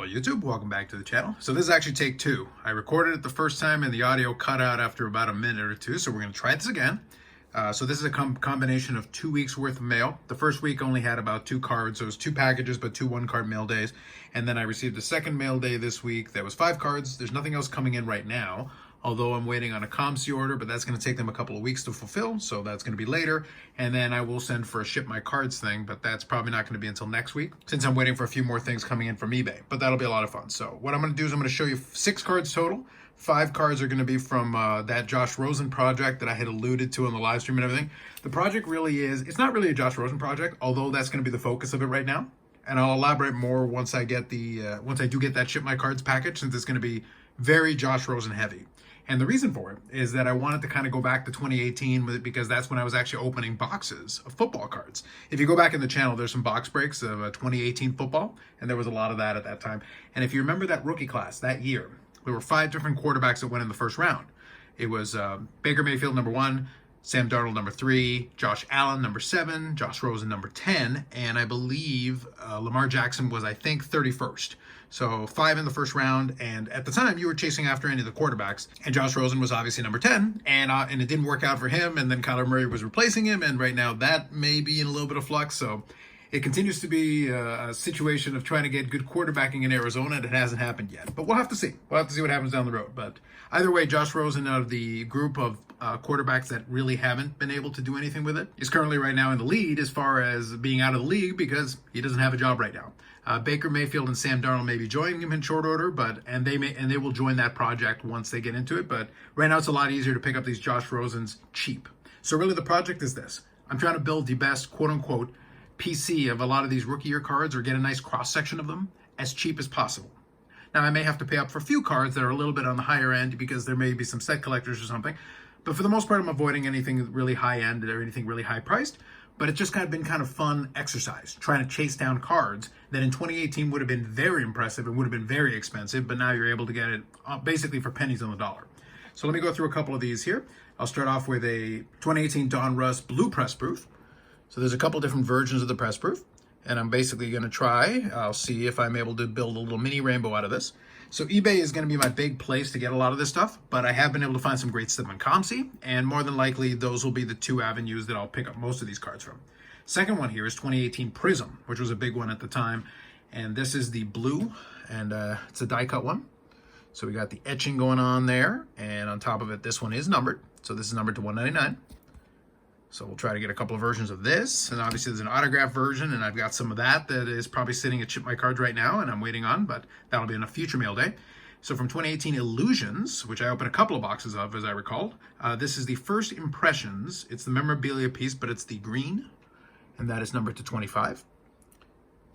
YouTube, welcome back to the channel. So this is actually take two. I recorded it the first time and the audio cut out after about a minute or two, so we're going to try this again. So this is a combination of 2 weeks worth of mail. The first week only had about 2 cards, so it was 2 packages, but 2 one-card mail days. And then I received a second mail day this week that was 5 cards. There's nothing else coming in right now, although I'm waiting on a ComC order, but that's going to take them a couple of weeks to fulfill, so that's going to be later. And then I will send for a ship my cards thing, but that's probably not going to be until next week, since I'm waiting for a few more things coming in from eBay. But that'll be a lot of fun. So what I'm going to do is I'm going to show you 6 cards total. 5 cards are going to be from that Josh Rosen project that I had alluded to in the live stream and everything. The project really is, it's not really a Josh Rosen project, although that's going to be the focus of it right now. And I'll elaborate more once I get once I do get that ship my cards package, since it's going to be very Josh Rosen heavy. And the reason for it is that I wanted to kind of go back to 2018 because that's when I was actually opening boxes of football cards. If you go back in the channel, there's some box breaks of 2018 football, and there was a lot of that at that time. And if you remember that rookie class that year, there were 5 different quarterbacks that went in the first round. It was Baker Mayfield, number 1, Sam Darnold, number 3, Josh Allen, number 7, Josh Rosen, number 10, and I believe Lamar Jackson was, I think, 31st. So 5 in the first round, and at the time you were chasing after any of the quarterbacks, and Josh Rosen was obviously number 10, and it didn't work out for him, and then Kyler Murray was replacing him, and right now that may be in a little bit of flux, so it continues to be a situation of trying to get good quarterbacking in Arizona, and it hasn't happened yet. But we'll have to see. We'll have to see what happens down the road. But either way, Josh Rosen, out of the group of quarterbacks that really haven't been able to do anything with it, is currently right now in the lead as far as being out of the league because he doesn't have a job right now. Baker Mayfield and Sam Darnold may be joining him in short order, and they will join that project once they get into it. But right now it's a lot easier to pick up these Josh Rosens cheap. So really the project is this. I'm trying to build the best quote-unquote PC of a lot of these rookie year cards, or get a nice cross-section of them as cheap as possible. Now, I may have to pay up for a few cards that are a little bit on the higher end because there may be some set collectors or something, but for the most part, I'm avoiding anything really high-end or anything really high-priced, but it's just been kind of fun exercise, trying to chase down cards that in 2018 would have been very impressive and would have been very expensive, but now you're able to get it basically for pennies on the dollar. So let me go through a couple of these here. I'll start off with a 2018 Donruss Blue Press Proof. So there's a couple different versions of the press proof, and I'm basically going to try. I'll see if I'm able to build a little mini rainbow out of this. So eBay is going to be my big place to get a lot of this stuff, but I have been able to find some great stuff on ComC, and more than likely those will be the 2 avenues that I'll pick up most of these cards from. Second one here is 2018 Prism, which was a big one at the time, and this is the blue, and it's a die cut one. So we got the etching going on there, and on top of it, this one is numbered. So this is numbered to 199. So we'll try to get a couple of versions of this, and obviously there's an autograph version, and I've got some of that is probably sitting at Ship My Cards right now, and I'm waiting on, but that'll be in a future mail day. So from 2018 Illusions, which I opened a couple of boxes of, as I recalled, this is the First Impressions. It's the memorabilia piece, but it's the green, and that is numbered to 25.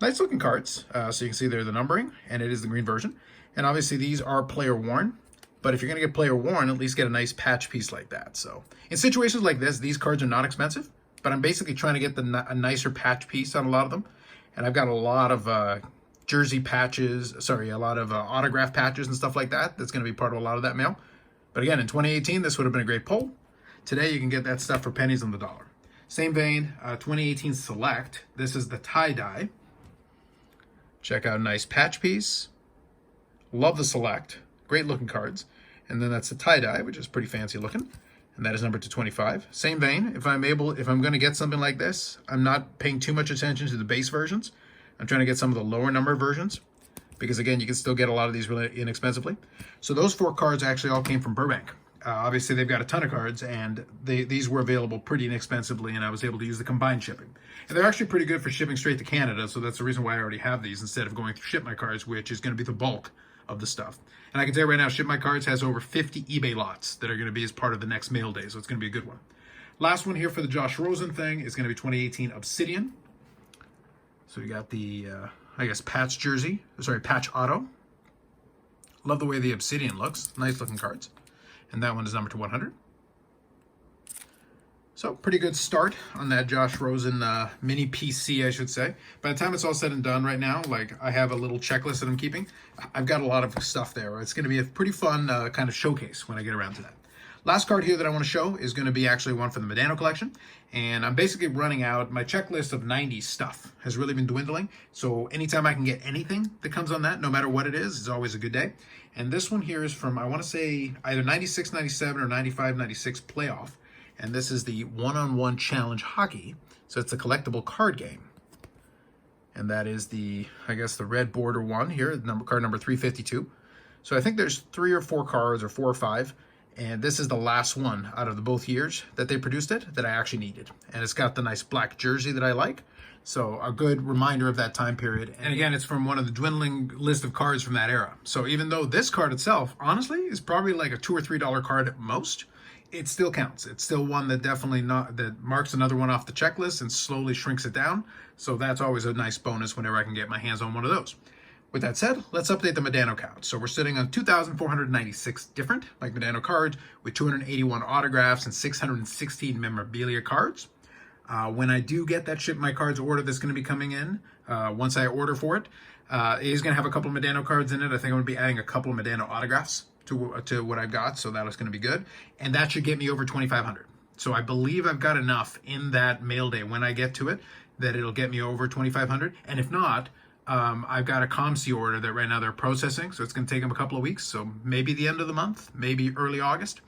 Nice looking cards, so you can see there the numbering, and it is the green version. And obviously these are player worn. But if you're going to get player worn, at least get a nice patch piece like that. So in situations like this, these cards are not expensive, but I'm basically trying to get a nicer patch piece on a lot of them. And I've got a lot of jersey patches, a lot of autograph patches and stuff like that. That's going to be part of a lot of that mail. But again, in 2018, this would have been a great pull. Today, you can get that stuff for pennies on the dollar. Same vein, 2018 Select. This is the tie-dye. Check out a nice patch piece. Love the Select. Great looking cards. And then that's the tie-dye, which is pretty fancy looking. And that is numbered to 25. Same vein, if I'm going to get something like this, I'm not paying too much attention to the base versions. I'm trying to get some of the lower number versions, because again, you can still get a lot of these really inexpensively. So those 4 cards actually all came from Burbank. Obviously, they've got a ton of cards, and these were available pretty inexpensively, and I was able to use the combined shipping. And they're actually pretty good for shipping straight to Canada, so that's the reason why I already have these instead of going through Ship My Cards, which is going to be the bulk of the stuff. And I can tell you right now, Ship My Cards has over 50 eBay lots that are going to be as part of the next mail day, so it's going to be a good one. Last one here for the Josh Rosen thing is going to be 2018 Obsidian. So we got the, I guess, patch auto. Love the way the Obsidian looks. Nice looking cards. And that one is numbered to 100. So pretty good start on that Josh Rosen mini PC, I should say. By the time it's all said and done right now, like I have a little checklist that I'm keeping. I've got a lot of stuff there. It's going to be a pretty fun kind of showcase when I get around to that. Last card here that I want to show is going to be actually one from the Medano collection. And I'm basically running out. My checklist of 90 stuff has really been dwindling. So anytime I can get anything that comes on that, no matter what it is always a good day. And this one here is from, I want to say, either 96, 97 or 95, 96 playoff. And this is the one-on-one challenge hockey. So it's a collectible card game. And that is the, I guess, the red border one here, card number 352. So I think there's 3 or 4 cards, or 4 or 5. And this is the last one out of the both years that they produced it that I actually needed. And it's got the nice black jersey that I like. So a good reminder of that time period. And again, it's from one of the dwindling list of cards from that era. So even though this card itself, honestly, is probably like a $2 or $3 card at most, it still counts. It's still one that definitely that marks another one off the checklist and slowly shrinks it down. So that's always a nice bonus whenever I can get my hands on one of those. With that said, let's update the Medano count. So we're sitting on 2,496 different Mike Medano cards with 281 autographs and 616 memorabilia cards. When I do get that Ship My Cards order that's going to be coming in, once I order for it, it is going to have a couple of Medano cards in it. I think I'm going to be adding a couple of Medano autographs to what I've got, so that is going to be good. And that should get me over 2,500. So I believe I've got enough in that mail day when I get to it that it'll get me over 2,500. And if not, I've got a COMC order that right now they're processing, so it's going to take them a couple of weeks. So maybe the end of the month, maybe early August.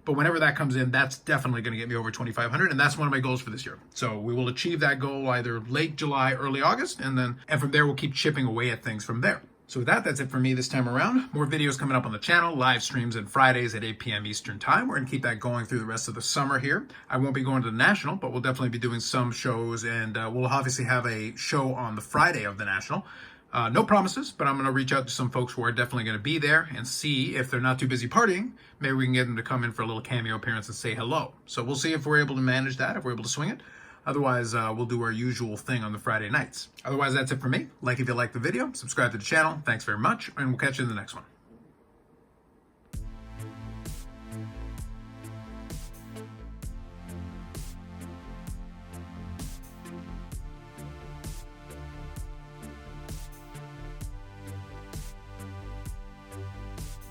But whenever that comes in, that's definitely going to get me over 2,500, and that's one of my goals for this year. So we will achieve that goal either late July, early August, and from there we'll keep chipping away at things from there. So with that, that's it for me this time around. More videos coming up on the channel, live streams on Fridays at 8 p.m. Eastern time. We're going to keep that going through the rest of the summer here. I won't be going to the National, but we'll definitely be doing some shows, and we'll obviously have a show on the Friday of the National. No promises, but I'm going to reach out to some folks who are definitely going to be there and see if they're not too busy partying. Maybe we can get them to come in for a little cameo appearance and say hello. So we'll see if we're able to manage that, if we're able to swing it. Otherwise, we'll do our usual thing on the Friday nights. Otherwise, that's it for me. Like if you liked the video, subscribe to the channel. Thanks very much, and we'll catch you in the next one.